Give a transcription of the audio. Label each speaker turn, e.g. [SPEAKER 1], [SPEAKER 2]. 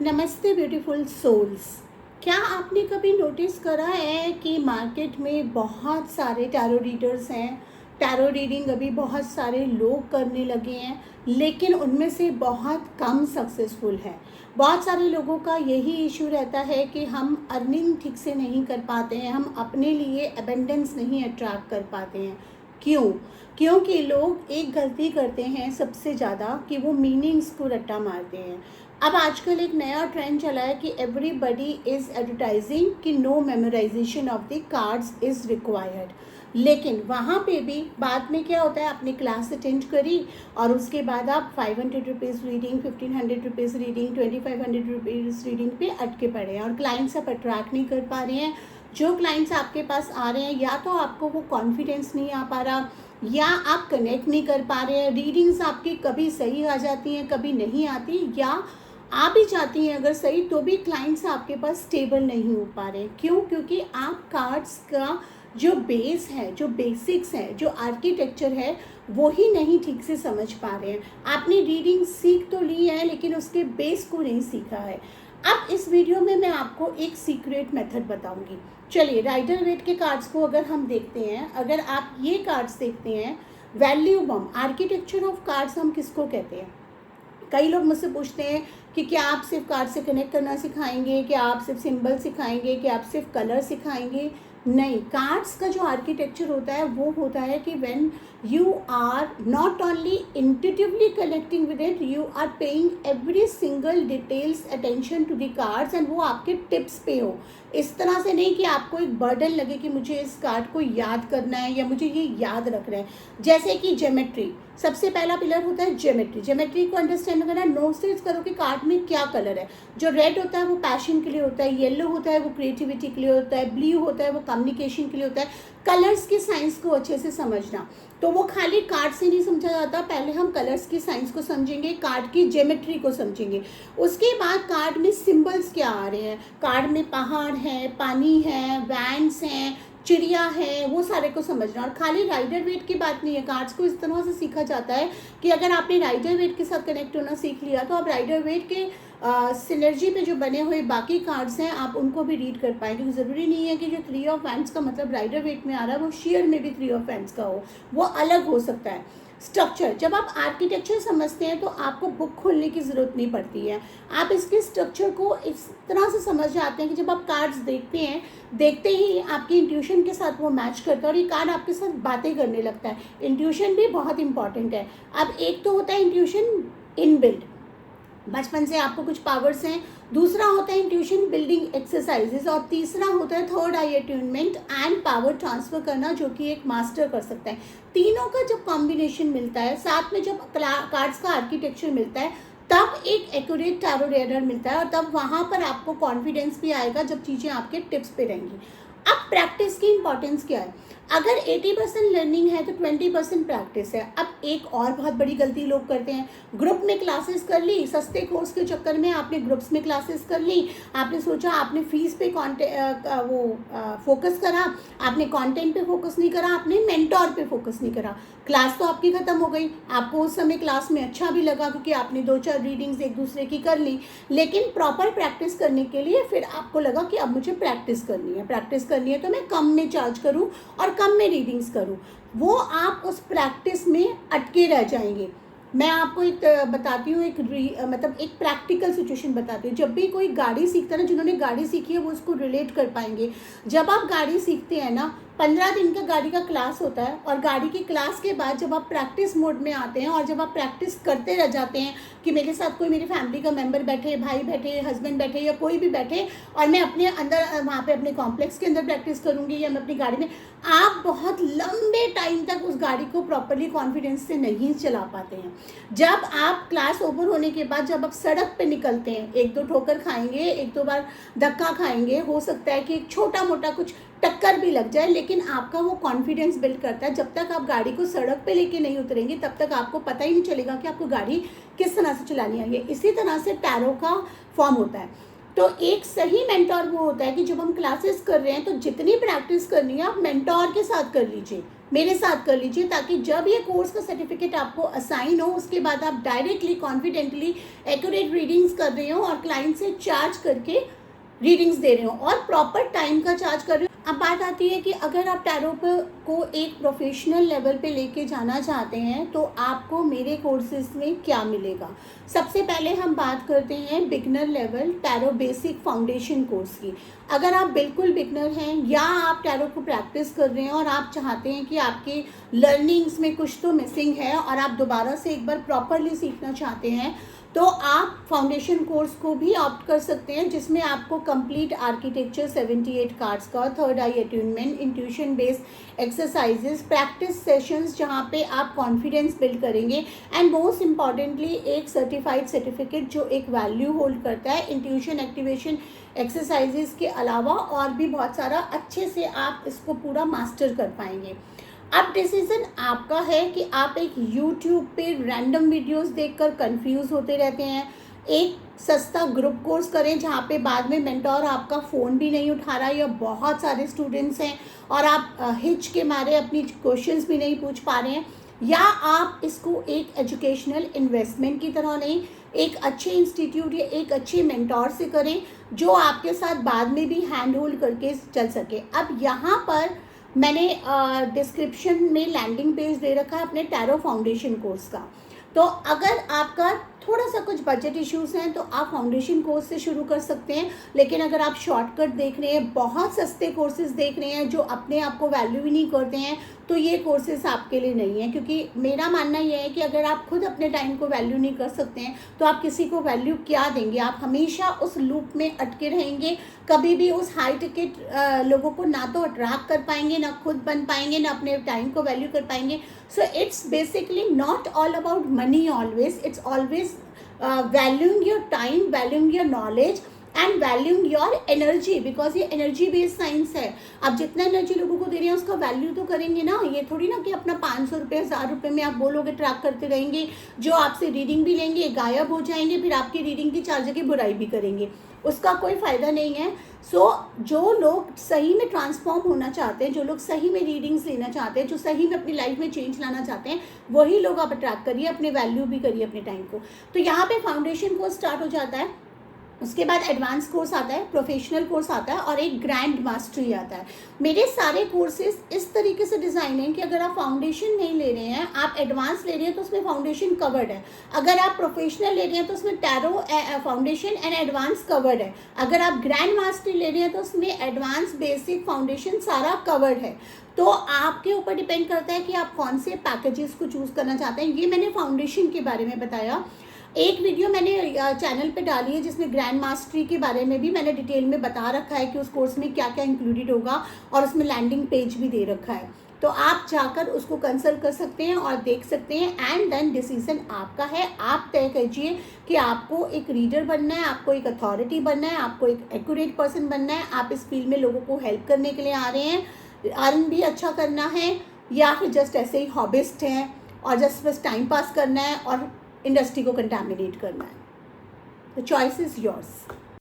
[SPEAKER 1] नमस्ते beautiful souls. क्या आपने कभी नोटिस करा है कि मार्केट में बहुत सारे टैरो रीडर्स हैं। टैरो रीडिंग अभी बहुत सारे लोग करने लगे हैं, लेकिन उनमें से बहुत कम सक्सेसफुल है। बहुत सारे लोगों का यही इशू रहता है कि हम अर्निंग ठीक से नहीं कर पाते हैं, हम अपने लिए एबेंडेंस नहीं अट्रैक्ट कर पाते हैं। क्यों? क्योंकि लोग एक गलती करते हैं सबसे ज़्यादा कि वो मीनिंग्स को रट्टा मारते हैं। अब आजकल एक नया ट्रेंड चला है कि एवरीबडी इज़ एडवर्टाइजिंग कि no memorisation of the cards is required. लेकिन वहाँ पे भी बाद में क्या होता है, आपने क्लास अटेंड करी और उसके बाद आप 500 rupees reading, 1500 rupees reading, 2500 rupees reading पे अटके पड़े हैं और क्लाइंट्स आप अट्रैक्ट नहीं कर पा रहे हैं। जो क्लाइंट्स आपके पास आ रहे हैं, या तो आपको वो कॉन्फिडेंस नहीं आ पा रहा, या आप कनेक्ट नहीं कर पा रहे हैं। रीडिंग्स आपकी कभी सही आ जाती हैं, कभी नहीं आती, या आप भी चाहती हैं अगर सही, तो भी क्लाइंट्स आपके पास स्टेबल नहीं हो पा रहे। क्यों? क्योंकि आप कार्ड्स का जो बेस है, जो बेसिक्स है, जो आर्किटेक्चर है, वो ही नहीं ठीक से समझ पा रहे हैं। आपने रीडिंग सीख तो ली है, लेकिन उसके बेस को नहीं सीखा है। अब इस वीडियो में मैं आपको एक सीक्रेट मेथड बताऊंगी। चलिए, राइडर वेट के कार्ड्स को अगर हम देखते हैं, अगर आप ये कार्ड्स देखते हैं, value bomb architecture of cards हम किसको कहते हैं? कई लोग मुझसे पूछते हैं कि क्या आप सिर्फ कार्ड से कनेक्ट करना सिखाएंगे, क्या आप सिर्फ सिंबल सिखाएंगे, क्या आप सिर्फ कलर सिखाएंगे? नहीं, कार्ड्स का जो आर्किटेक्चर होता है वो होता है कि when you are not only intuitively connecting with it, you are paying every single details attention to the cards, and वो आपके टिप्स पे हो। इस तरह से नहीं कि आपको एक बर्डन लगे कि मुझे इस कार्ड को याद करना है या मुझे ये याद रखना है। जैसे कि ज्योमेट्री, सबसे पहला पिलर होता है ज्योमेट्री। ज्योमेट्री को अंडरस्टैंड करना, नोटिस करो कि कार्ड में क्या कलर है। जो रेड होता है वो पैशन के लिए होता है, येलो होता है वो क्रिएटिविटी के लिए होता है, ब्लू होता है वो कम्युनिकेशन के लिए होता है। कलर्स की साइंस को अच्छे से समझना, तो वो खाली कार्ड से नहीं समझा जाता। पहले हम कलर्स की साइंस को समझेंगे, कार्ड की ज्योमेट्री को समझेंगे, उसके बाद कार्ड में सिंबल्स क्या आ रहे हैं। कार्ड में पहाड़ है, पानी है, वैन्स हैं, चिड़िया है, वो सारे को समझना। और खाली राइडर वेट की बात नहीं है, कार्ड्स को इस तरह से सीखा जाता है कि अगर आपने राइडर वेट के साथ कनेक्ट होना सीख लिया, तो आप राइडर वेट के सिनर्जी पे जो बने हुए बाकी कार्ड्स हैं आप उनको भी रीड कर पाएंगे। ज़रूरी नहीं है कि जो 3 ऑफ वैंड्स का मतलब राइडर वेट में आ रहा है वो शेयर में भी 3 ऑफ वैंड्स का हो, वो अलग हो सकता है। स्ट्रक्चर, जब आप आर्किटेक्चर समझते हैं तो आपको बुक खोलने की ज़रूरत नहीं पड़ती है। आप इसके स्ट्रक्चर को इस तरह से समझ जाते हैं कि जब आप कार्ड्स देखते हैं, देखते ही आपकी इंट्यूशन के साथ वो मैच करता है और ये कार्ड आपके साथ बातें करने लगता है। इंट्यूशन भी बहुत इंपॉर्टेंट है। अब एक तो होता है इंट्यूशन इनबिल्ट, बचपन से आपको कुछ पावर्स हैं। दूसरा होता है इंट्यूशन बिल्डिंग एक्सरसाइजेस, और तीसरा होता है third eye attunement and power transfer करना, जो कि एक मास्टर कर सकता है। तीनों का जब कॉम्बिनेशन मिलता है, साथ में जब कार्ड्स का आर्किटेक्चर मिलता है, तब एक एक्यूरेट टैरो रीडर मिलता है, और तब वहाँ पर आपको कॉन्फिडेंस भी आएगा जब चीज़ें आपके टिप्स पे रहेंगी। अब प्रैक्टिस की इंपॉर्टेंस क्या है? अगर 80% लर्निंग है तो 20% प्रैक्टिस है। अब एक और बहुत बड़ी गलती लोग करते हैं, ग्रुप में क्लासेस कर ली, सस्ते कोर्स के चक्कर में आपने ग्रुप्स में क्लासेस कर ली, आपने सोचा आपने फीस पे फोकस करा, आपने कंटेंट पे फोकस नहीं करा, आपने मेंटोर पे फोकस नहीं करा। क्लास तो आपकी ख़त्म हो गई, आपको उस समय क्लास में अच्छा भी लगा क्योंकि आपने 2-4 रीडिंग्स एक दूसरे की कर ली, लेकिन प्रॉपर प्रैक्टिस करने के लिए फिर आपको लगा कि अब मुझे प्रैक्टिस करनी है तो मैं कम में चार्ज करूं और कम में रीडिंग्स करूं। वो आप उस प्रैक्टिस में अटके रह जाएंगे। मैं आपको एक बताती हूँ, मतलब एक प्रैक्टिकल सिचुएशन बताती हूँ। जब भी कोई गाड़ी सीखता है ना, जिन्होंने गाड़ी सीखी है वो उसको रिलेट कर पाएंगे। जब आप गाड़ी सीखते हैं ना, 15 दिन का गाड़ी का क्लास होता है, और गाड़ी की क्लास के बाद जब आप प्रैक्टिस मोड में आते हैं और जब आप प्रैक्टिस करते रह जाते हैं कि मेरे साथ कोई मेरी फैमिली का मेंबर बैठे, भाई बैठे, हस्बैंड बैठे, या कोई भी बैठे, और मैं अपने अंदर वहाँ पे अपने कॉम्प्लेक्स के अंदर प्रैक्टिस करूँगी या मैं अपनी गाड़ी में, आप बहुत लंबे टाइम तक उस गाड़ी को प्रॉपरली कॉन्फिडेंस से नहीं चला पाते हैं। जब आप क्लास ओवर होने के बाद जब आप सड़क पे निकलते हैं, 1-2 ठोकर खाएंगे, 1-2 बार धक्का खाएंगे, हो सकता है कि एक छोटा मोटा कुछ टक्कर भी लग जाए, लेकिन आपका वो कॉन्फिडेंस बिल्ड करता है। जब तक आप गाड़ी को सड़क पे लेके नहीं उतरेंगे तब तक आपको पता ही नहीं चलेगा कि आपको गाड़ी किस तरह से चलानी है। इसी तरह से टैरो का फॉर्म होता है। तो एक सही मेंटोर वो होता है कि जब हम क्लासेस कर रहे हैं तो जितनी प्रैक्टिस करनी है आप मेंटोर के साथ कर लीजिए। मेरे साथ कर लीजिए, ताकि जब ये कोर्स का सर्टिफिकेट आपको असाइन हो उसके बाद आप डायरेक्टली कॉन्फिडेंटली एक्यूरेट रीडिंग्स कर रहे हो और क्लाइंट से चार्ज करके रीडिंग्स दे रहे हो और प्रॉपर टाइम का चार्ज कर रहे हो। अब बात आती है कि अगर आप टैरो को एक प्रोफेशनल लेवल पे लेके जाना चाहते हैं तो आपको मेरे कोर्सेज में क्या मिलेगा। सबसे पहले हम बात करते हैं beginner level tarot basic foundation course की। अगर आप बिल्कुल बिगनर हैं या आप टैरो को प्रैक्टिस कर रहे हैं और आप चाहते हैं कि आपके लर्निंग्स में कुछ तो मिसिंग है और आप दोबारा से एक बार प्रॉपरली सीखना चाहते हैं, तो आप फाउंडेशन कोर्स को भी ऑप्ट कर सकते हैं, जिसमें आपको कंप्लीट आर्किटेक्चर 78 कार्ड्स का, third eye attunement, intuition based exercises, practice sessions जहां पे आप कॉन्फिडेंस बिल्ड करेंगे एंड मोस्ट इम्पॉर्टेंटली एक सर्टिफाइड सर्टिफिकेट जो एक वैल्यू होल्ड करता है। इंट्यूशन एक्टिवेशन एक्सरसाइजेस के अलावा और भी बहुत सारा अच्छे से आप इसको पूरा मास्टर कर पाएंगे। अब डिसीजन आपका है कि आप एक YouTube पे रैंडम वीडियोस देखकर कंफ्यूज होते रहते हैं, एक सस्ता ग्रुप कोर्स करें जहाँ पे बाद में मेंटोर आपका फ़ोन भी नहीं उठा रहा, या बहुत सारे स्टूडेंट्स हैं और आप हिच के मारे अपनी क्वेश्चंस भी नहीं पूछ पा रहे हैं, या आप इसको एक एजुकेशनल इन्वेस्टमेंट की तरह नहीं, एक अच्छे इंस्टीट्यूट या एक अच्छे मेंटोर से करें जो आपके साथ बाद में भी हैंड होल्ड करके चल सके। अब यहाँ पर मैंने डिस्क्रिप्शन में लैंडिंग पेज दे रखा है अपने टैरो फाउंडेशन कोर्स का। तो अगर आपका थोड़ा सा कुछ बजट इश्यूज हैं तो आप फाउंडेशन कोर्स से शुरू कर सकते हैं, लेकिन अगर आप शॉर्टकट देख रहे हैं, बहुत सस्ते कोर्सेज देख रहे हैं जो अपने आप को वैल्यू ही नहीं करते हैं, तो ये कोर्सेज आपके लिए नहीं है। क्योंकि मेरा मानना यह है कि अगर आप खुद अपने टाइम को वैल्यू नहीं कर सकते हैं तो आप किसी को वैल्यू क्या देंगे। आप हमेशा उस लूप में अटके रहेंगे, कभी भी उस हाई टिकट लोगों को ना तो अट्रैक्ट कर पाएंगे, ना खुद बन पाएंगे, ना अपने टाइम को वैल्यू कर पाएंगे। So it's basically not all about money always, it's always valuing your time, valuing your knowledge and valuing your energy, because ये एनर्जी बेस्ड साइंस है। आप जितना एनर्जी लोगों को दे रहे हैं उसका वैल्यू तो करेंगे ना। ये थोड़ी ना कि अपना 500 रुपये 1000 रुपये में आप बोलोगे ट्रैक करते रहेंगे, जो आपसे रीडिंग भी लेंगे गायब हो जाएंगे, फिर आपकी रीडिंग की 4 जगह बुराई भी करेंगे, उसका कोई फ़ायदा नहीं है। सो जो लोग सही में ट्रांसफॉर्म होना चाहते हैं, जो लोग सही में रीडिंग्स लेना चाहते हैं, जो सही में अपनी लाइफ में चेंज लाना चाहते हैं, वही लोग आप अट्रैक्ट करिए, अपने वैल्यू भी करिए अपने टाइम को। तो यहाँ पे फाउंडेशन कोर्स स्टार्ट हो जाता है, उसके बाद एडवांस कोर्स आता है, प्रोफेशनल कोर्स आता है और एक ग्रैंड मास्टरी आता है। मेरे सारे कोर्सेज इस तरीके से डिज़ाइन हैं कि अगर आप फाउंडेशन नहीं ले रहे हैं, आप एडवांस ले रहे हैं तो उसमें फाउंडेशन कवर्ड है। अगर आप प्रोफेशनल ले रहे हैं तो उसमें tarot foundation and advance covered है। अगर आप ग्रैंड मास्टरी ले रहे हैं तो उसमें एडवांस बेसिक फाउंडेशन सारा कवर्ड है। तो आपके ऊपर डिपेंड करता है कि आप कौन से पैकेजेस को चूज़ करना चाहते हैं। ये मैंने फाउंडेशन के बारे में बताया। एक वीडियो मैंने चैनल पे डाली है जिसमें ग्रैंड मास्टरी के बारे में भी मैंने डिटेल में बता रखा है कि उस कोर्स में क्या क्या इंक्लूडेड होगा, और उसमें लैंडिंग पेज भी दे रखा है। तो आप जाकर उसको कंसल्ट कर सकते हैं और देख सकते हैं, एंड देन डिसीजन आपका है। आप तय कीजिए कि आपको एक रीडर बनना है, आपको एक अथॉरिटी बनना है, आपको एक एक्यूरेट पर्सन बनना है, आप इस फील्ड में लोगों को हेल्प करने के लिए आ रहे हैं, अर्न भी अच्छा करना है, या फिर जस्ट ऐसे ही हॉबिस्ट हैं और जस्ट बस टाइम पास करना है और इंडस्ट्री को कंटामिनेट करना है। The choice is yours.